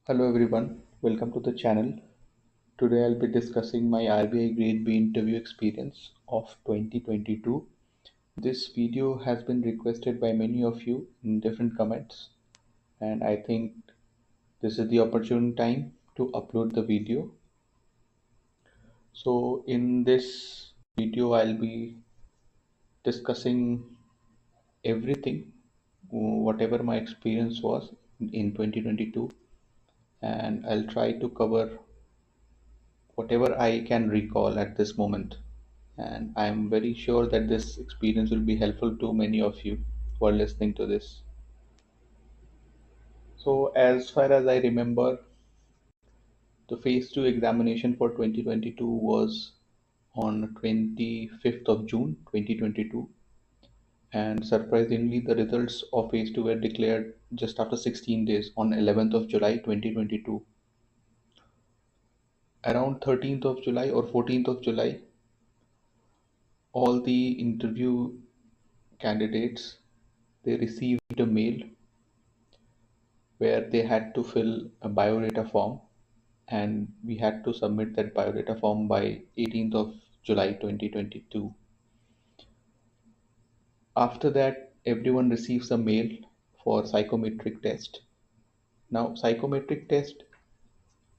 Hello everyone, welcome to the channel. Today I'll be discussing my RBI Grade B interview experience of 2022. This video has been requested by many of you in different comments, and I think this is the opportune time to upload the video. So in this video I'll be discussing everything, whatever my experience was in 2022, and I'll try to cover whatever I can recall at this moment. And I'm very sure that this experience will be helpful to many of you who are listening to this. So, as far as I remember, the phase 2 examination for 2022 was on 25th of June 2022, and surprisingly, the results of phase 2 were declared just after 16 days on 11th of July 2022. Around 13th of July or 14th of July, all the interview candidates they received a mail where they had to fill a biodata form, and we had to submit that biodata form by 18th of July 2022. After that, everyone receives a mail for psychometric test. Now, psychometric test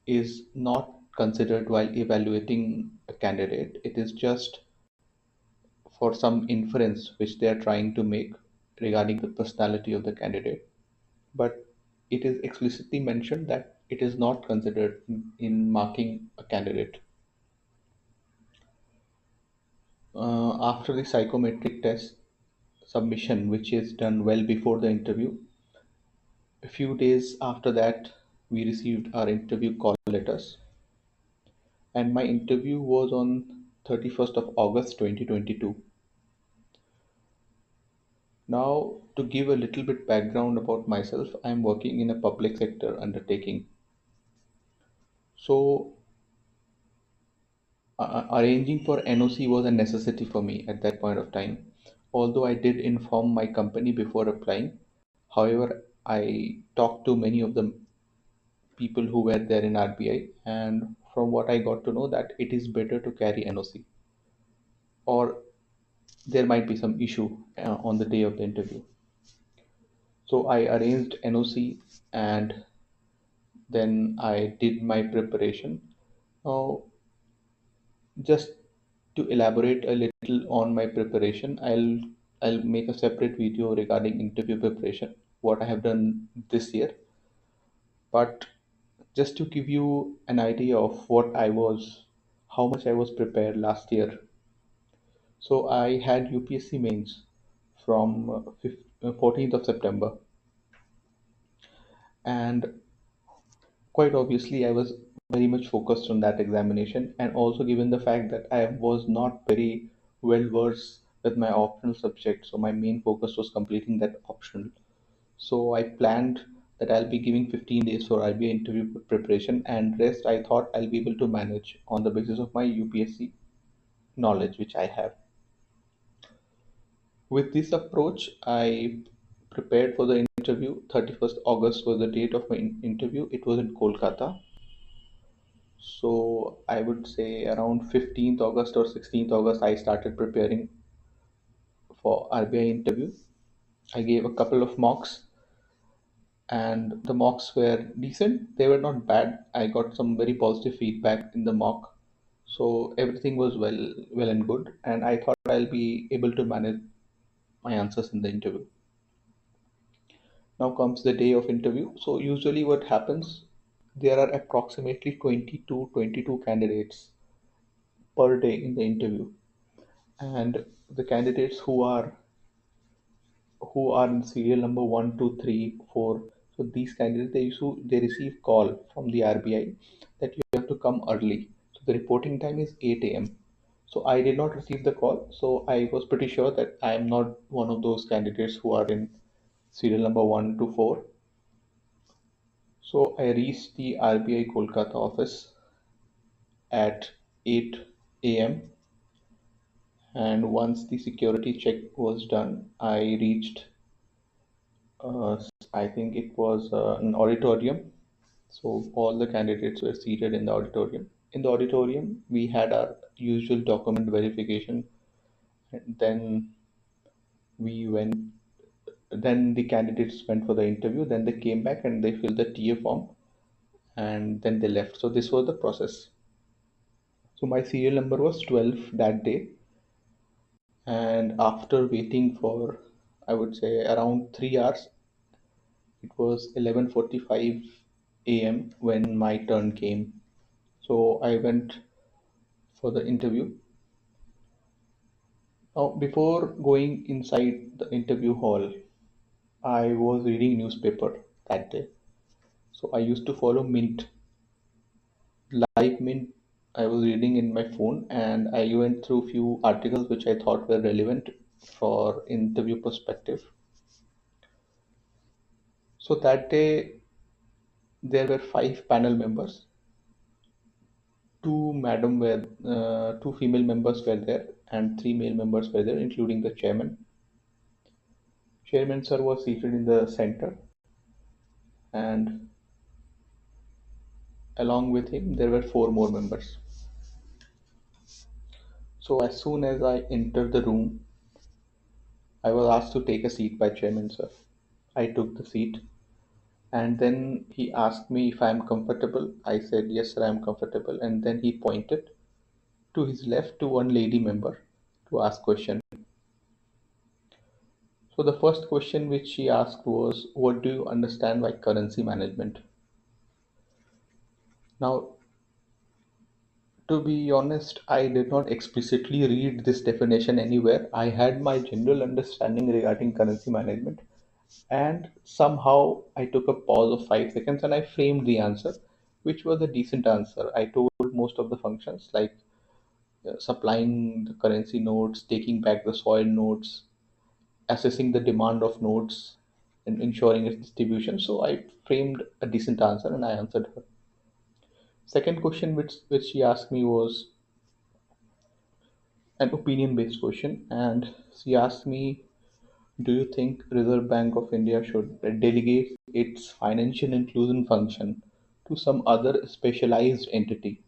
is not considered while evaluating a candidate. It is just for some inference which they are trying to make regarding the personality of the candidate. But it is explicitly mentioned that it is not considered in marking a candidate. After the psychometric test submission, which is done well before the interview, a few days after that, we received our interview call letters, and my interview was on 31st of August 2022. Now, to give a little bit background about myself, I am working in a public sector undertaking. So, arranging for NOC was a necessity for me at that point of time. Although I did inform my company before applying, however, I talked to many of the people who were there in RBI, and from what I got to know that it is better to carry NOC, or there might be some issue on the day of the interview. So I arranged NOC, and then I did my preparation. Now, just to elaborate a little on my preparation, I'll make a separate video regarding interview preparation, what I have done this year. But just to give you an idea of how much I was prepared last year. So I had UPSC mains from 14th of September, and quite obviously I was very much focused on that examination, and also given the fact that I was not very well versed with my optional subject, so my main focus was completing that optional. So I planned that I'll be giving 15 days for RBI interview preparation, and rest I thought I'll be able to manage on the basis of my UPSC knowledge which I have. With this approach, I prepared for the interview. 31st August was the date of my interview. It was in Kolkata. So I would say around 15th August or 16th August, I started preparing for RBI interview. I gave a couple of mocks, and the mocks were decent. They were not bad. I got some very positive feedback in the mock. So everything was well and good, and I thought I'll be able to manage my answers in the interview. Now comes the day of interview. So usually what happens, there are approximately 22 candidates per day in the interview, and the candidates who are in serial number 1, 2, 3, 4. So these candidates they receive call from the RBI that you have to come early. So the reporting time is 8 a.m. So I did not receive the call. So I was pretty sure that I am not one of those candidates who are in serial number 1 to 4. So I reached the RBI Kolkata office at 8 a.m. and once the security check was done, I reached, I think it was an auditorium, So all the candidates were seated in the auditorium. In the auditorium, we had our usual document verification, and we went. Then the candidates went for the interview. Then they came back and they filled the TA form, and then they left. So this was the process. So my serial number was 12 that day, and after waiting for, I would say, around 3 hours, it was 11:45 a.m. when my turn came. So I went for the interview. Now, before going inside the interview hall, I was reading newspaper that day. So I used to follow Mint, live Mint. I was reading in my phone, and I went through few articles which I thought were relevant for interview perspective. So that day there were five panel members. Two female members were there, and three male members were there, including the chairman. Chairman sir was seated in the center, and along with him there were four more members. So as soon as I entered the room, I was asked to take a seat by chairman sir. I took the seat, and then he asked me if I am comfortable. I said yes sir, I am comfortable, and then he pointed to his left to one lady member to ask question. So the first question which she asked was, what do you understand by currency management? Now, to be honest, I did not explicitly read this definition anywhere. I had my general understanding regarding currency management, and somehow I took a pause of 5 seconds and I framed the answer, which was a decent answer. I told most of the functions like supplying the currency notes, taking back the soil notes, assessing the demand of notes, and ensuring its distribution. So I framed a decent answer and I answered her. Second question which she asked me was an opinion based question, and she asked me, do you think Reserve Bank of India should delegate its financial inclusion function to some other specialized entity?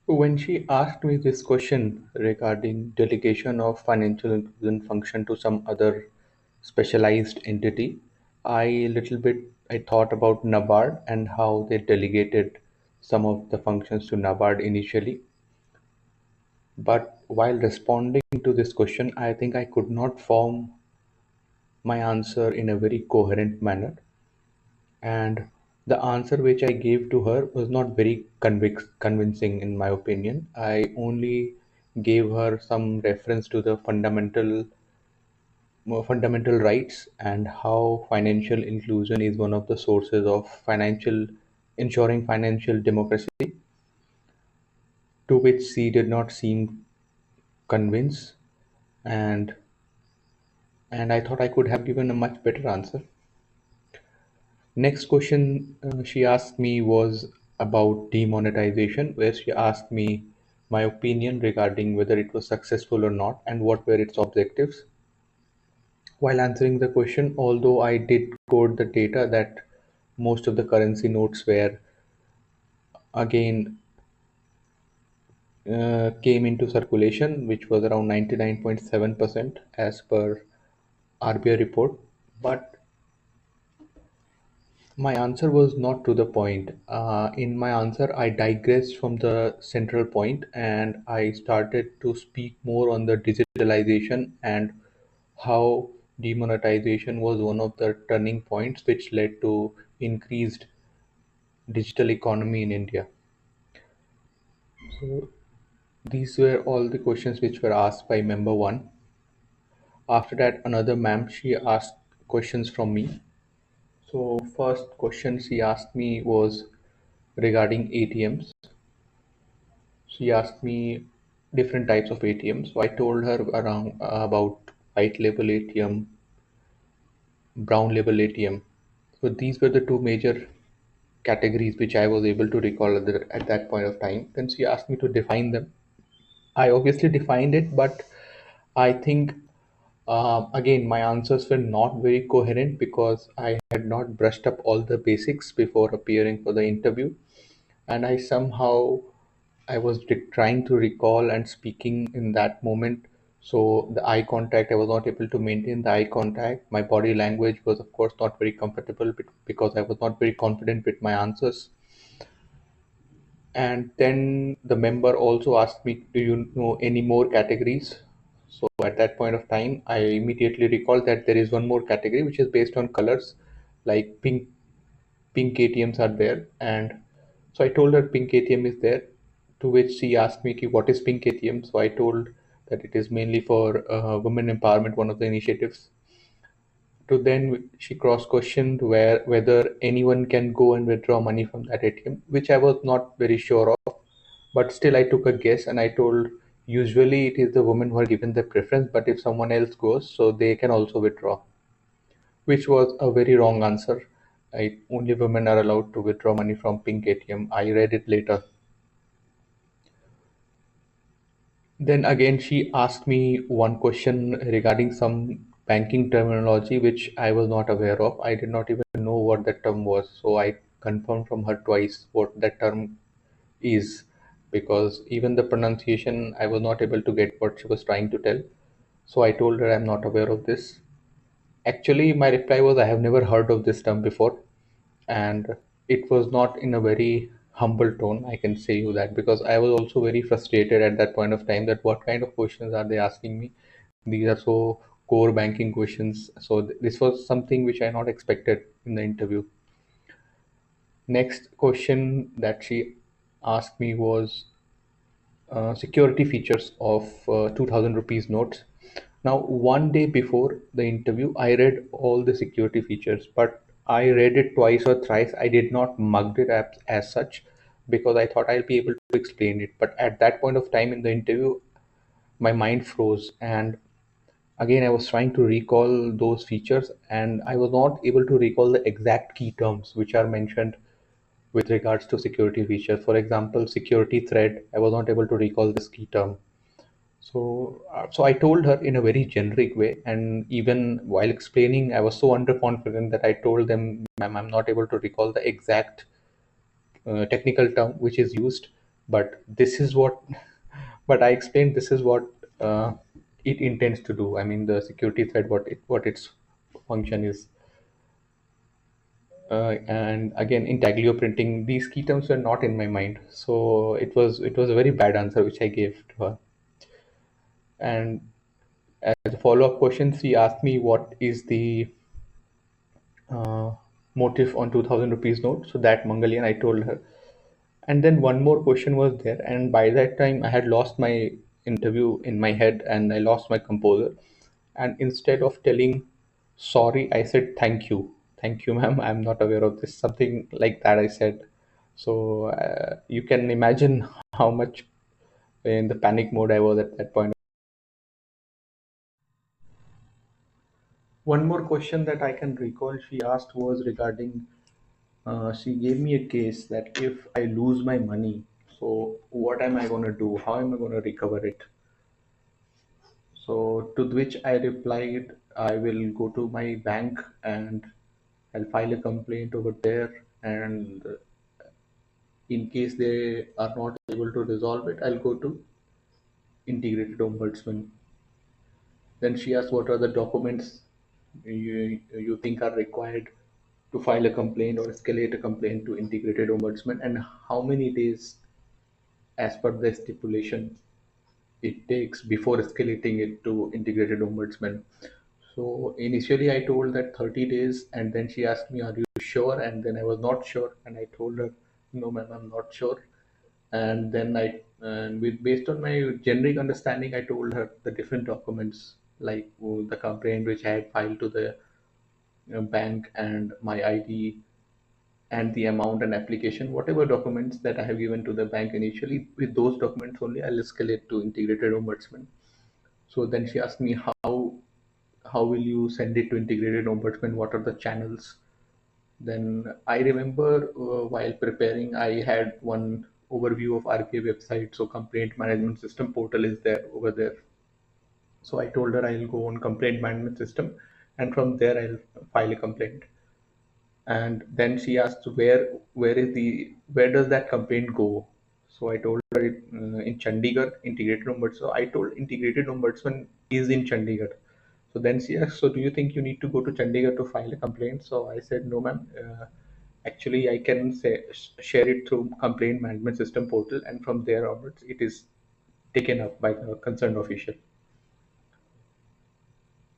When she asked me this question regarding delegation of financial inclusion function to some other specialized entity, I thought about NABARD and how they delegated some of the functions to NABARD initially. But while responding to this question, I think I could not form my answer in a very coherent manner. And the answer which I gave to her was not very convincing, in my opinion. I only gave her some reference to the fundamental rights and how financial inclusion is one of the sources of financial ensuring financial democracy, to which she did not seem convinced, and I thought I could have given a much better answer. Next question she asked me was about demonetization, where she asked me my opinion regarding whether it was successful or not and what were its objectives. While answering the question, although I did quote the data that most of the currency notes were again came into circulation, which was around 99.7% as per RBI report, but my answer was not to the point. In my answer, I digressed from the central point and I started to speak more on the digitalization and how demonetization was one of the turning points which led to increased digital economy in India. So these were all the questions which were asked by member one. After that, another ma'am, she asked questions from me. So first question she asked me was regarding ATMs. She asked me different types of ATMs. So I told her around about white label ATM, brown label ATM. So these were the two major categories which I was able to recall at that point of time. Then she asked me to define them. I obviously defined it, but I think Again, my answers were not very coherent because I had not brushed up all the basics before appearing for the interview, and I was trying to recall and speaking in that moment. So the eye contact, I was not able to maintain the eye contact. My body language was, of course, not very comfortable because I was not very confident with my answers. And then the member also asked me, "Do you know any more categories?" So at that point of time, I immediately recalled that there is one more category which is based on colors, like pink ATMs are there. And so I told her pink ATM is there, to which she asked me, "Ki, what is pink ATM?" So I told that it is mainly for women empowerment, one of the initiatives. To then she cross questioned whether anyone can go and withdraw money from that ATM, which I was not very sure of. But still, I took a guess and I told usually it is the women who are given the preference, but if someone else goes, so they can also withdraw, which was a very wrong answer. Only women are allowed to withdraw money from pink ATM. I read it later. Then again, she asked me one question regarding some banking terminology which I was not aware of. I did not even know what that term was. So I confirmed from her twice what that term is, because even the pronunciation, I was not able to get what she was trying to tell. So I told her I'm not aware of this. Actually, my reply was I have never heard of this term before, and it was not in a very humble tone. I can say you that because I was also very frustrated at that point of time that what kind of questions are they asking me? These are so core banking questions. So this was something which I not expected in the interview. Next question that she asked me was security features of 2000 rupees notes. Now, one day before the interview, I read all the security features, but I read it twice or thrice. I did not mug it up as such because I thought I'll be able to explain it. But at that point of time in the interview, my mind froze. And again, I was trying to recall those features, and I was not able to recall the exact key terms which are mentioned with regards to security features. For example, security thread, I was not able to recall this key term. So I told her in a very generic way, and even while explaining, I was so underconfident that I told them, "Ma'am, I'm not able to recall the exact technical term which is used, but this is what." But I explained this is what it intends to do. I mean, the security thread, what its function is. And again, in taglio printing, these key terms were not in my mind, so it was a very bad answer which I gave to her. And as a follow-up question, she asked me what is the uh, motif on 2000 rupees note. So that Mongolian, I told her. And then one more question was there, and by that time I had lost my interview in my head and I lost my composure. And instead of telling sorry, I said thank you, ma'am. I'm not aware of this. Something like that I said. So you can imagine how much in the panic mode I was at that point. One more question that I can recall she asked was regarding, she gave me a case that if I lose my money, so what am I going to do? How am I going to recover it? So to which I replied, I will go to my bank and I'll file a complaint over there. And in case they are not able to resolve it, I'll go to integrated ombudsman. Then she asked, what are the documents you think are required to file a complaint or escalate a complaint to integrated ombudsman, and how many days, as per the stipulation, it takes before escalating it to integrated ombudsman. So initially I told that 30 days, and then she asked me, "Are you sure?" And then I was not sure, and I told her, "No, ma'am, I'm not sure." And then and with based on my generic understanding, I told her the different documents, like the complaint which I had filed to the bank, and my ID, and the amount and application, whatever documents that I have given to the bank initially, with those documents only I'll escalate to integrated ombudsman. So then she asked me, how will you send it to integrated ombudsman? What are the channels? Then I remember while preparing, I had one overview of RBI website. So complaint management system portal is there over there. So I told her I'll go on complaint management system, and from there I'll file a complaint. And then she asked where does that complaint go. So I told her in Chandigarh integrated ombudsman. So I told integrated ombudsman is in Chandigarh. So then she asked, so do you think you need to go to Chandigarh to file a complaint? So I said, no ma'am, actually I can share it through complaint management system portal, and from there onwards it is taken up by the concerned official.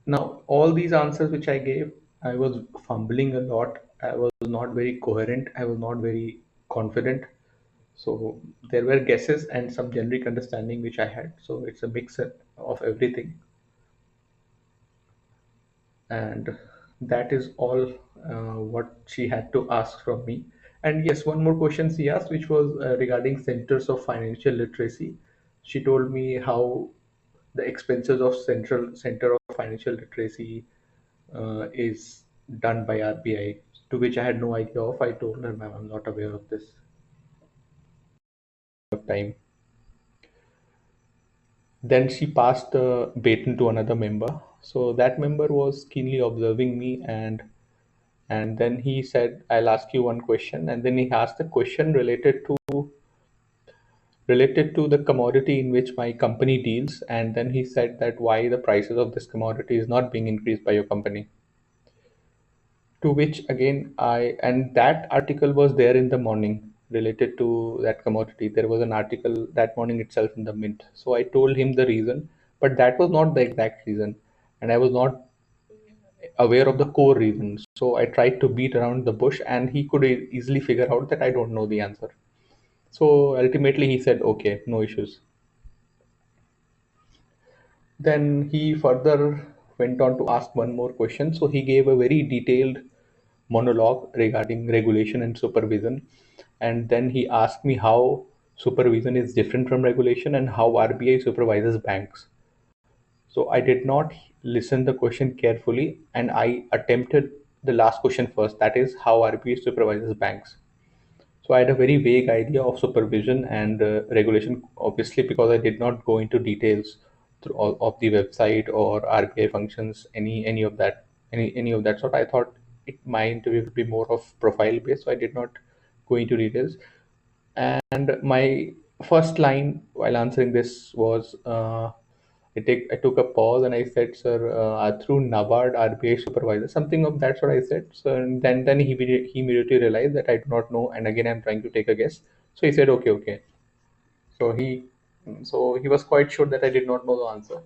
Now, all these answers which I gave, I was fumbling a lot. I was not very coherent. I was not very confident. So there were guesses and some generic understanding which I had. So it's a mix of everything. And that is all what she had to ask from me. And yes, one more question she asked, which was regarding centers of financial literacy. She told me how the expenses of central center of financial literacy is done by RBI, to which I had no idea of. I told her, ma'am, I'm not aware of this time. Then she passed the baton to another member. So that member was keenly observing me, and then he said, I'll ask you one question. And then he asked a question related to the commodity in which my company deals. And then he said that why the prices of this commodity is not being increased by your company. To which again and that article was there in the morning related to that commodity. There was an article that morning itself in the Mint. So I told him the reason, but that was not the exact reason, and I was not aware of the core reason. So I tried to beat around the bush, and he could easily figure out that I don't know the answer. So ultimately he said, okay, no issues. Then he further went on to ask one more question. So he gave a very detailed monologue regarding regulation and supervision. And then he asked me how supervision is different from regulation and how RBI supervises banks. So I did not listen the question carefully, and I attempted the last question first. That is how RBI supervises banks. So I had a very vague idea of supervision and regulation, obviously, because I did not go into details through all of the website or RBI functions, any of that, any of that sort. I thought my interview would be more of profile based, so I did not go into details. And my first line while answering this was, I took a pause and I said, "Sir, through NABARD, RBI supervisor," something of that sort. I said. So and then he immediately realized that I do not know, and again I'm trying to take a guess. So he said, "Okay, okay." So he was quite sure that I did not know the answer.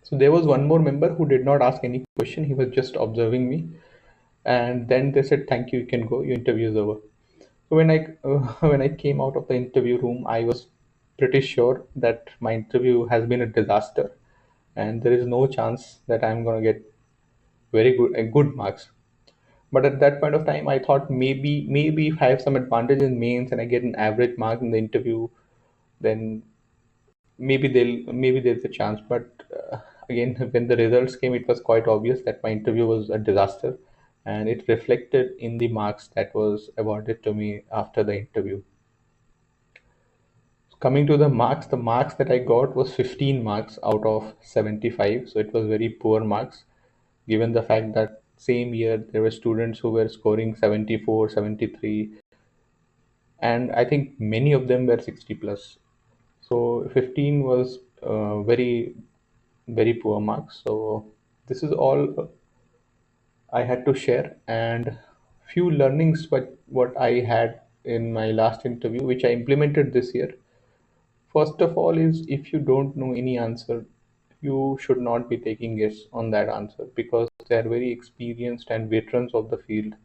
So there was one more member who did not ask any question. He was just observing me, and then they said, "Thank you, you can go. Your interview is over." So when I when I came out of the interview room, I was pretty sure that my interview has been a disaster, and there is no chance that I'm gonna get very good marks. But at that point of time, I thought maybe if I have some advantage in mains and I get an average mark in the interview, then maybe there's a chance. But again, when the results came, it was quite obvious that my interview was a disaster, and it reflected in the marks that was awarded to me after the interview. Coming to the marks that I got was 15 marks out of 75. So it was very poor marks, given the fact that same year there were students who were scoring 74, 73, and I think many of them were 60 plus. So 15 was very poor marks. So this is all I had to share, and few learnings what I had in my last interview, which I implemented this year. First of all, is if you don't know any answer, you should not be taking guess on that answer because they are very experienced and veterans of the field.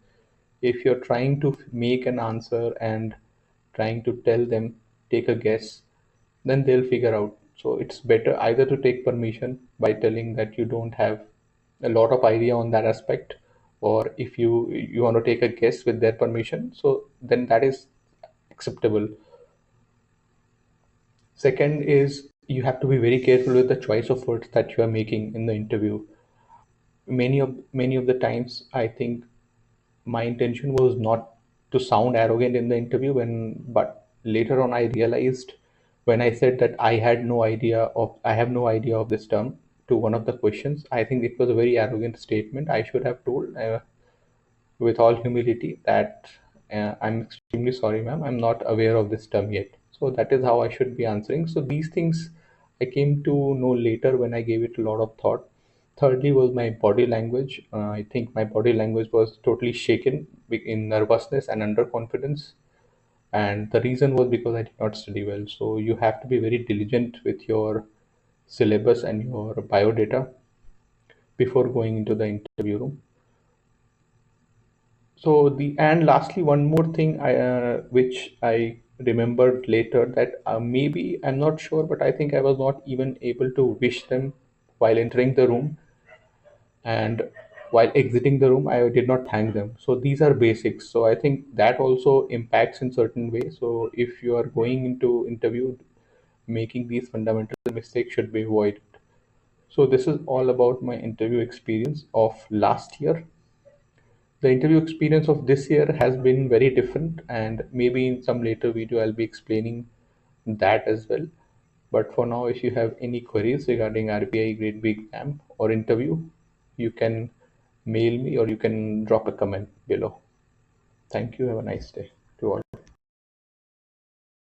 If you're trying to make an answer and trying to tell them take a guess, then they'll figure out. So it's better either to take permission by telling that you don't have a lot of idea on that aspect, or if you want to take a guess with their permission, so then that is acceptable. Second is you have to be very careful with the choice of words that you are making in the interview. Many of the times, I think my intention was not to sound arrogant in the interview, but later on I realized when I said that I have no idea of this term to one of the questions. I think it was a very arrogant statement. I should have told, with all humility, that I'm extremely sorry, ma'am. I'm not aware of this term yet. So that is how I should be answering. So these things I came to know later when I gave it a lot of thought. Thirdly was my body language. I think my body language was totally shaken in nervousness and underconfidence, and the reason was because I did not study well. So you have to be very diligent with your syllabus and your biodata before going into the interview room. So the and lastly, one more thing which I remembered later, that maybe I'm not sure, but I think I was not even able to wish them while entering the room, and while exiting the room I did not thank them. So these are basics. So I think that also impacts in certain way. So if you are going into interview, making these fundamental mistakes should be avoided. So this is all about my interview experience of last year. The interview experience of this year has been very different, and maybe in some later video I'll be explaining that as well. But for now, if you have any queries regarding RBI Grade B exam or interview, you can mail me or you can drop a comment below. Thank you. Have a nice day.